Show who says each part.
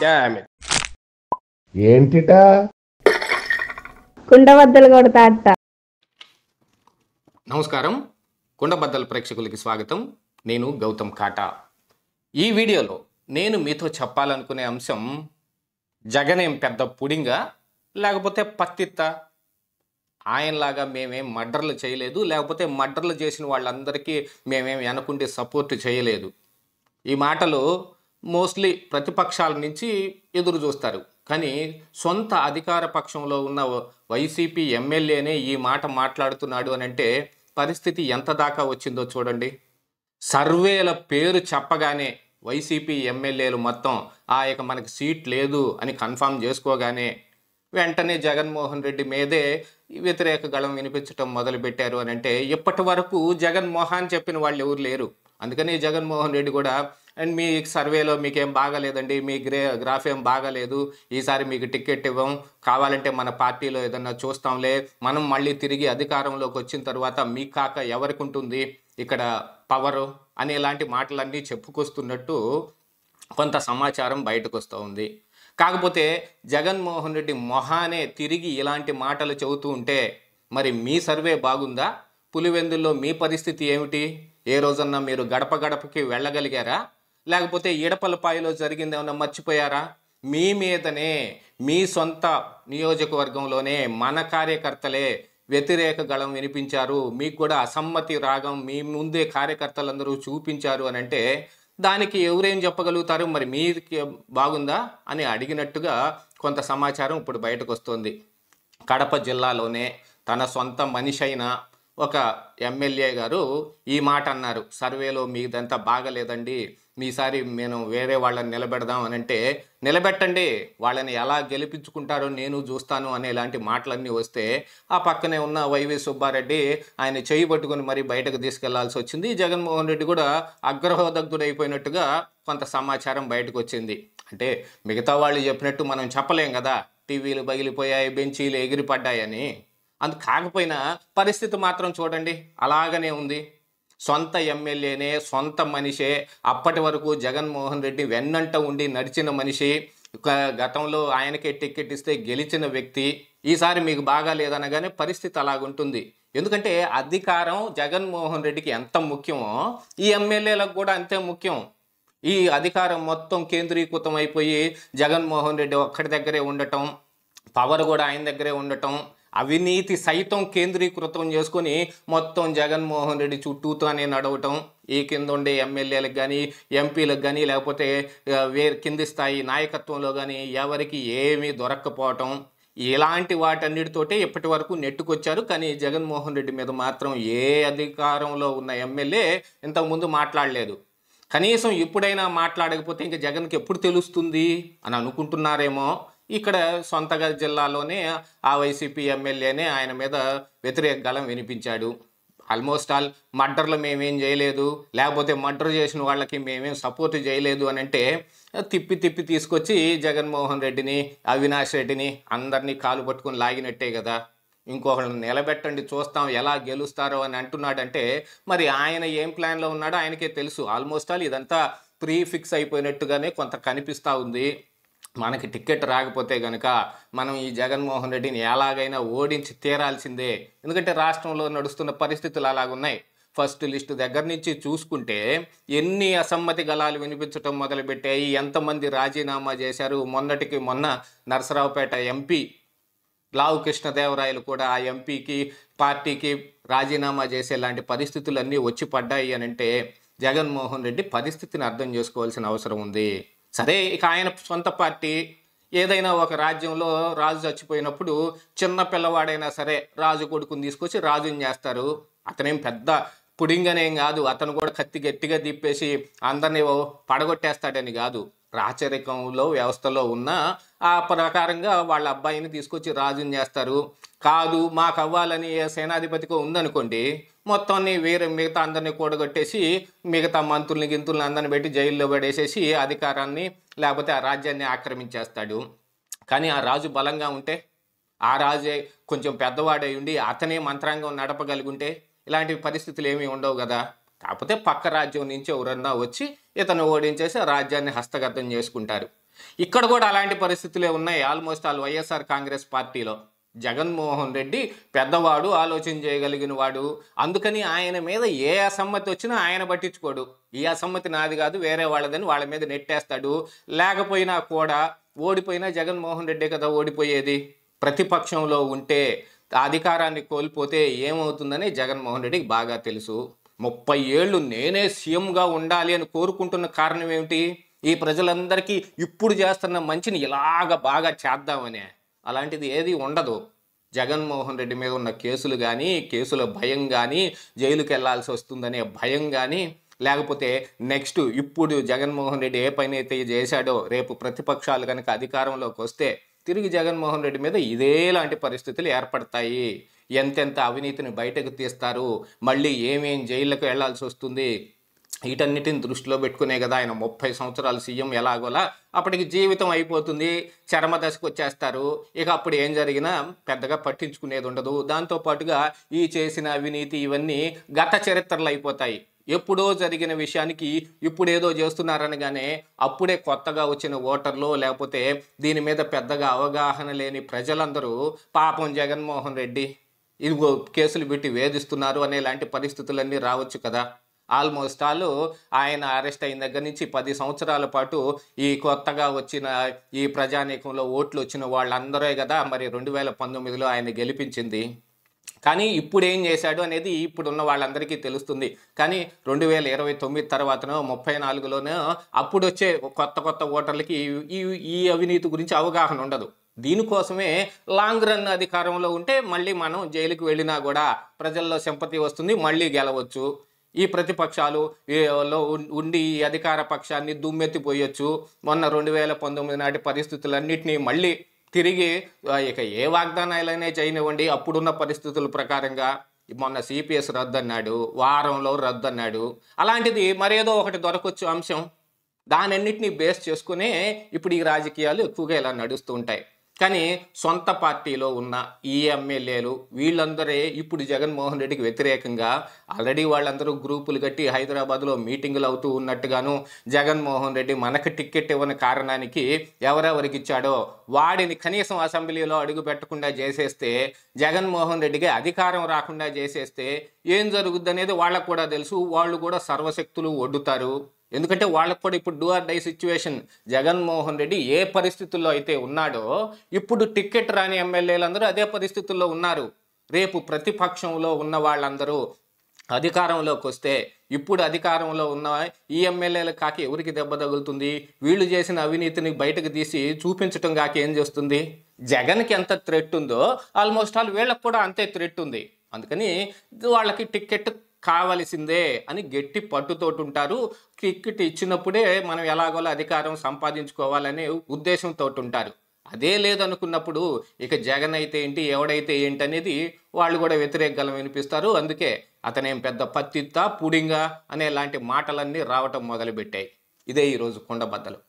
Speaker 1: Damn it.
Speaker 2: ఏంటిటా
Speaker 3: కుండబద్దలు కొడతా అత్త.
Speaker 1: నమస్కారం, కుండబద్దల ప్రేక్షకులకి స్వాగతం. నేను గౌతమ్ కాటా. ఈ వీడియోలో నేను మీతో చెప్పాలనుకునే అంశం, జగన్ ఏం పెద్ద పుడింగా లేకపోతే పత్తిత్త? ఆయనలాగా మేమేం మర్డర్లు చేయలేదు, లేకపోతే మర్డర్లు చేసిన వాళ్ళందరికీ మేమేం వెనకుండి సపోర్ట్ చేయలేదు. ఈ మాటలు మోస్ట్లీ ప్రతిపక్షాల నుంచి ఎదురు చూస్తారు. కానీ సొంత అధికార పక్షంలో ఉన్న వైసీపీ ఎమ్మెల్యేనే ఈ మాట మాట్లాడుతున్నాడు అని అంటే పరిస్థితి ఎంత దాకా వచ్చిందో చూడండి. సర్వేల పేరు చెప్పగానే వైసీపీ ఎమ్మెల్యేలు మొత్తం ఇక మనకి సీట్ లేదు అని కన్ఫామ్ చేసుకోగానే వెంటనే జగన్మోహన్ రెడ్డి మీదే వ్యతిరేక గళం వినిపించడం మొదలుపెట్టారు అని అంటే, ఇప్పటి వరకు జగన్మోహన్ చెప్పిన వాళ్ళు ఎవరు లేరు. అందుకని జగన్మోహన్ రెడ్డి కూడా, అండ్ మీ సర్వేలో మీకేం బాగాలేదండి, మీ గ్రాఫ్ ఏం బాగాలేదు, ఈసారి మీకు టికెట్ ఇవ్వం, కావాలంటే మన పార్టీలో ఏదన్నా చూస్తాంలే, మనం మళ్ళీ తిరిగి అధికారంలోకి వచ్చిన తర్వాత మీ కాక ఎవరికి ఉంటుంది ఇక్కడ పవరు అనేలాంటి మాటలన్నీ చెప్పుకొస్తున్నట్టు కొంత సమాచారం బయటకు వస్తూ ఉంది. కాకపోతే జగన్మోహన్ రెడ్డి మొహానే తిరిగి ఇలాంటి మాటలు చెబుతూ ఉంటే మరి మీ సర్వే బాగుందా? పులివెందుల్లో మీ పరిస్థితి ఏమిటి? ఏ రోజన్నా మీరు గడప గడపకి వెళ్ళగలిగారా? లేకపోతే ఈడపలపాయలో జరిగింది ఏమన్నా మర్చిపోయారా? మీ మీదనే, మీ సొంత నియోజకవర్గంలోనే మన కార్యకర్తలే వ్యతిరేక గళం వినిపించారు, మీకు కూడా అసమ్మతి రాగం మీ ముందే కార్యకర్తలందరూ చూపించారు అని అంటే దానికి ఎవరేం చెప్పగలుగుతారు? మరి మీకు బాగుందా అని అడిగినట్టుగా కొంత సమాచారం ఇప్పుడు బయటకు వస్తుంది. కడప జిల్లాలోనే తన సొంత మనిషి అయిన ఒక ఎమ్మెల్యే గారు ఈ మాట అన్నారు, సర్వేలో మీదంతా బాగలేదండి, మీసారి నేను వేరే వాళ్ళని నిలబెడదాం అని అంటే, నిలబెట్టండి, వాళ్ళని ఎలా గెలిపించుకుంటారో నేను చూస్తాను అనే ఇలాంటి మాటలన్నీ వస్తే ఆ పక్కనే ఉన్న వైవి సుబ్బారెడ్డి ఆయన చేయి పట్టుకుని మరి బయటకు తీసుకెళ్లాల్సి వచ్చింది. జగన్మోహన్ రెడ్డి కూడా అగ్రహోదగ్ధుడైపోయినట్టుగా కొంత సమాచారం బయటకు వచ్చింది. అంటే మిగతా వాళ్ళు చెప్పినట్టు మనం చెప్పలేం కదా, టీవీలు పగిలిపోయాయి, బెంచీలు ఎగిరిపడ్డాయని. అందు కాకపోయినా పరిస్థితి మాత్రం చూడండి అలాగనే ఉంది. సొంత ఎమ్మెల్యేనే, సొంత మనిషే, అప్పటి వరకు జగన్మోహన్ రెడ్డి వెన్నంట ఉండి నడిచిన మనిషి, గతంలో ఆయనకే టికెట్ ఇస్తే గెలిచిన వ్యక్తి, ఈసారి మీకు బాగా లేదనగానే పరిస్థితి అలాగుంటుంది. ఎందుకంటే అధికారం జగన్మోహన్ రెడ్డికి ఎంత ముఖ్యమో ఈ ఎమ్మెల్యేలకు కూడా అంతే ముఖ్యం. ఈ అధికారం మొత్తం కేంద్రీకృతం అయిపోయి జగన్మోహన్ రెడ్డి ఒక్కడి దగ్గరే ఉండటం, పవర్ కూడా ఆయన దగ్గరే ఉండటం, అవినీతి సైతం కేంద్రీకృతం చేసుకొని మొత్తం జగన్మోహన్ రెడ్డి చుట్టూతోనే నడవటం, ఈ కింద ఉండే ఎమ్మెల్యేలకు కానీ ఎంపీలకు కానీ లేకపోతే కింది స్థాయి నాయకత్వంలో కానీ ఎవరికి ఏమీ దొరక్కపోవటం, ఇలాంటి వాటన్నిటితోటే ఇప్పటి వరకు నెట్టుకొచ్చారు. కానీ జగన్మోహన్ రెడ్డి మీద మాత్రం ఏ అధికారంలో ఉన్న ఎమ్మెల్యే ఇంతకుముందు మాట్లాడలేదు. కనీసం ఇప్పుడైనా మాట్లాడకపోతే ఇంకా జగన్కి ఎప్పుడు తెలుస్తుంది అని అనుకుంటున్నారేమో. ఇక్కడ సొంతగా జిల్లాలోనే ఆ వైసీపీ ఎమ్మెల్యేనే ఆయన మీద వ్యతిరేక గళం వినిపించాడు. ఆల్మోస్ట్ ఆల్ మర్డర్లు మేమేం చేయలేదు, లేకపోతే మర్డర్ చేసిన వాళ్ళకి మేమేం సపోర్ట్ చేయలేదు అని అంటే తిప్పి తిప్పి తీసుకొచ్చి జగన్మోహన్ రెడ్డిని, అవినాష్ రెడ్డిని అందరినీ కాలు పట్టుకుని లాగినట్టే కదా. ఇంకొకళ్ళని నిలబెట్టండి చూస్తాం ఎలా గెలుస్తారో అని అంటున్నాడంటే మరి ఆయన ఏం ప్లాన్లో ఉన్నాడో ఆయనకే తెలుసు. ఆల్మోస్ట్ ఆల్ ఇదంతా ప్రీ ఫిక్స్ అయిపోయినట్టుగానే కొంత కనిపిస్తూ ఉంది. మనకి టికెట్ రాకపోతే కనుక మనం ఈ జగన్మోహన్ రెడ్డిని ఎలాగైనా ఓడించి తీరాల్సిందే. ఎందుకంటే రాష్ట్రంలో నడుస్తున్న పరిస్థితులు అలాగున్నాయి. ఫస్ట్ లిస్టు దగ్గర నుంచి చూసుకుంటే ఎన్ని అసమ్మతి గళాలు వినిపించడం మొదలుపెట్టాయి, ఎంతమంది రాజీనామా చేశారు. మొన్నటికి మొన్న నరసరావుపేట ఎంపీ లావు కృష్ణదేవరాయలు కూడా ఆ ఎంపీకి పార్టీకి రాజీనామా చేసేలాంటి పరిస్థితులన్నీ వచ్చి పడ్డాయి అని అంటే జగన్మోహన్ రెడ్డి పరిస్థితిని అర్థం చేసుకోవాల్సిన అవసరం ఉంది. సరే, ఇక ఆయన సొంత పార్టీ ఏదైనా ఒక రాజ్యంలో రాజు చచ్చిపోయినప్పుడు చిన్న పిల్లవాడైనా సరే రాజు కొడుకుని తీసుకొచ్చి రాజుని చేస్తారు. అతనేం పెద్ద పుడింగనేం కాదు, అతను కూడా కత్తి గట్టిగా తిప్పేసి అందరినీ పడగొట్టేస్తాడని కాదు. రాచరికంలో వ్యవస్థలో ఉన్న ఆ ప్రకారంగా వాళ్ళ అబ్బాయిని తీసుకొచ్చి రాజుని చేస్తారు. కాదు మాకు అవ్వాలని సేనాధిపతికి ఉందనుకోండి, మొత్తాన్ని మిగతా అందరినీ కూడగొట్టేసి మిగతా మంత్రుల్ని గింతుల్ని అందరిని పెట్టి జైల్లో పడేసేసి అధికారాన్ని లేకపోతే ఆ రాజ్యాన్ని ఆక్రమించేస్తాడు. కానీ ఆ రాజు బలంగా ఉంటే, ఆ రాజే కొంచెం పెద్దవాడై ఉండి అతనే మంత్రాంగం నడపగలిగుంటే ఇలాంటి పరిస్థితులు ఏమీ ఉండవు కదా. కాకపోతే పక్క రాజ్యం నుంచి ఎవరన్నా వచ్చి ఇతను ఓడించేసి రాజ్యాన్ని హస్తగతం చేసుకుంటారు. ఇక్కడ కూడా అలాంటి పరిస్థితులే ఉన్నాయి ఆల్మోస్ట్ ఆల్ వైఎస్ఆర్ కాంగ్రెస్ పార్టీలో. జగన్మోహన్ రెడ్డి పెద్దవాడు, ఆలోచన చేయగలిగిన వాడు. అందుకని ఆయన మీద ఏ అసమ్మతి వచ్చినా ఆయన పట్టించుకోడు. ఈ అసమ్మతి నాది కాదు వేరే వాళ్ళదని వాళ్ళ మీద నెట్టేస్తాడు. లేకపోయినా కూడా ఓడిపోయినా జగన్మోహన్ రెడ్డే కదా ఓడిపోయేది. ప్రతిపక్షంలో ఉంటే అధికారాన్ని కోల్పోతే ఏమవుతుందని జగన్మోహన్ రెడ్డికి బాగా తెలుసు. 30 ఏళ్ళు నేనే సీఎంగా ఉండాలి అని కోరుకుంటున్న కారణం ఏమిటి? ఈ ప్రజలందరికీ ఇప్పుడు చేస్తున్న మంచిని ఇలాగ బాగా చేద్దామనే. అలాంటిది ఏది ఉండదు. జగన్మోహన్ రెడ్డి మీద ఉన్న కేసులు కానీ, కేసుల భయం కానీ, జైలుకి వెళ్లాల్సి వస్తుందనే భయం కానీ, లేకపోతే నెక్స్ట్ ఇప్పుడు జగన్మోహన్ రెడ్డి ఏ పని అయితే చేశాడో రేపు ప్రతిపక్షాలు కనుక అధికారంలోకి వస్తే తిరిగి జగన్మోహన్ రెడ్డి మీద ఇదేలాంటి పరిస్థితులు ఏర్పడతాయి. ఎంతెంత అవినీతిని బయటకు తీస్తారు, మళ్ళీ ఏమేం జైళ్ళకు వెళ్లాల్సి వస్తుంది, వీటన్నిటిని దృష్టిలో పెట్టుకునే కదా ఆయన 30 సంవత్సరాలు సీఎం ఎలాగోలా. అప్పటికి జీవితం అయిపోతుంది, చరమ దశకు వచ్చేస్తారు. ఇక అప్పుడు ఏం జరిగినా పెద్దగా పట్టించుకునేది ఉండదు. దాంతోపాటుగా ఈ చేసిన అవినీతి ఇవన్నీ గత చరిత్రలు అయిపోతాయి. ఎప్పుడో జరిగిన విషయానికి ఇప్పుడు ఏదో చేస్తున్నారనగానే అప్పుడే కొత్తగా వచ్చిన ఓటర్లు లేకపోతే దీని మీద పెద్దగా అవగాహన లేని ప్రజలందరూ పాపం జగన్మోహన్ రెడ్డి ఇదిగో కేసులు పెట్టి వేధిస్తున్నారు అనేలాంటి పరిస్థితులన్నీ రావచ్చు కదా. ఆల్మోస్ట్ ఆల్ ఆయన అరెస్ట్ అయిన దగ్గర నుంచి 10 సంవత్సరాల పాటు ఈ కొత్తగా వచ్చిన ఈ ప్రజానీకంలో ఓట్లు వచ్చిన వాళ్ళందరే కదా మరి 2019లో ఆయన గెలిపించింది. కానీ ఇప్పుడు ఏం చేశాడు అనేది ఇప్పుడున్న వాళ్ళందరికీ తెలుస్తుంది. కానీ 2029 తర్వాతనో 34లోనో అప్పుడు వచ్చే కొత్త ఓటర్లకి ఈ అవినీతి గురించి అవగాహన ఉండదు. దీనికోసమే లాంగ్ రన్ అధికారంలో ఉంటే మళ్ళీ మనం జైలుకి వెళ్ళినా కూడా ప్రజల్లో సింపతి వస్తుంది, మళ్ళీ గెలవచ్చు. ఈ ప్రతిపక్షాలు ఉండి ఈ అధికార పక్షాన్ని దుమ్మెత్తిపోయొచ్చు. మొన్న 2019 నాటి పరిస్థితులన్నింటినీ మళ్ళీ తిరిగి ఇక ఏ వాగ్దానాలైనా చేయనివ్వండి, అప్పుడున్న పరిస్థితుల ప్రకారంగా మొన్న సిపిఎస్ రద్దు అన్నాడు, వారంలో రద్దు అన్నాడు. అలాంటిది మరేదో ఒకటి దొరకొచ్చు అంశం. దానన్నింటినీ బేస్ చేసుకునే ఇప్పుడు ఈ రాజకీయాలు ఎక్కువగా ఇలా నడుస్తూ ఉంటాయి. కానీ సొంత పార్టీలో ఉన్న ఈ ఎమ్మెల్యేలు వీళ్ళందరే ఇప్పుడు జగన్మోహన్ రెడ్డికి వ్యతిరేకంగా ఆల్రెడీ వాళ్ళందరూ గ్రూపులు కట్టి హైదరాబాద్లో మీటింగులు అవుతూ ఉన్నట్టుగాను, జగన్మోహన్ రెడ్డి మనకు టికెట్ ఇవ్వని కారణానికి ఎవరెవరికి ఇచ్చాడో వాడిని కనీసం అసెంబ్లీలో అడుగు పెట్టకుండా చేసేస్తే, జగన్మోహన్ రెడ్డికి అధికారం రాకుండా చేసేస్తే ఏం జరుగుద్ది అనేది వాళ్ళకు కూడా తెలుసు. వాళ్ళు కూడా సర్వశక్తులు ఒడ్డుతారు. ఎందుకంటే వాళ్ళకు కూడా ఇప్పుడు do or die situation. Jaganmohan Reddy ఏ పరిస్థితుల్లో అయితే ఉన్నాడో ఇప్పుడు టికెట్ రాని ఎమ్మెల్యేలందరూ అదే పరిస్థితుల్లో ఉన్నారు. రేపు ప్రతిపక్షంలో ఉన్న వాళ్ళందరూ అధికారంలోకి వస్తే ఇప్పుడు అధికారంలో ఉన్న ఈ ఎమ్మెల్యేలకు కాకి ఎవరికి దెబ్బ తగులుతుంది? వీళ్ళు చేసిన అవినీతిని బయటకు తీసి చూపించటం కాక ఏం చేస్తుంది? జగన్కి ఎంత థ్రెట్ ఉందో ఆల్మోస్ట్ ఆల్ వీళ్ళకి కూడా అంతే థ్రెట్ ఉంది. అందుకని వాళ్ళకి టికెట్ కావలసిందే అని గట్టి పట్టుతోటి ఉంటారు. టికెట్ ఇచ్చినప్పుడే మనం ఎలాగోలా అధికారం సంపాదించుకోవాలనే ఉద్దేశంతో ఉంటారు. అదే లేదనుకున్నప్పుడు ఇక జగన్ అయితే ఏంటి, ఎవడైతే ఏంటి అనేది వాళ్ళు కూడా వ్యతిరేక గలం వినిపిస్తారు. అందుకే అతనేం పెద్ద పత్తిత్తా పుడింగా అనే లాంటి మాటలన్నీ రావటం మొదలుపెట్టాయి. ఇదే ఈరోజు కుండబద్దలు.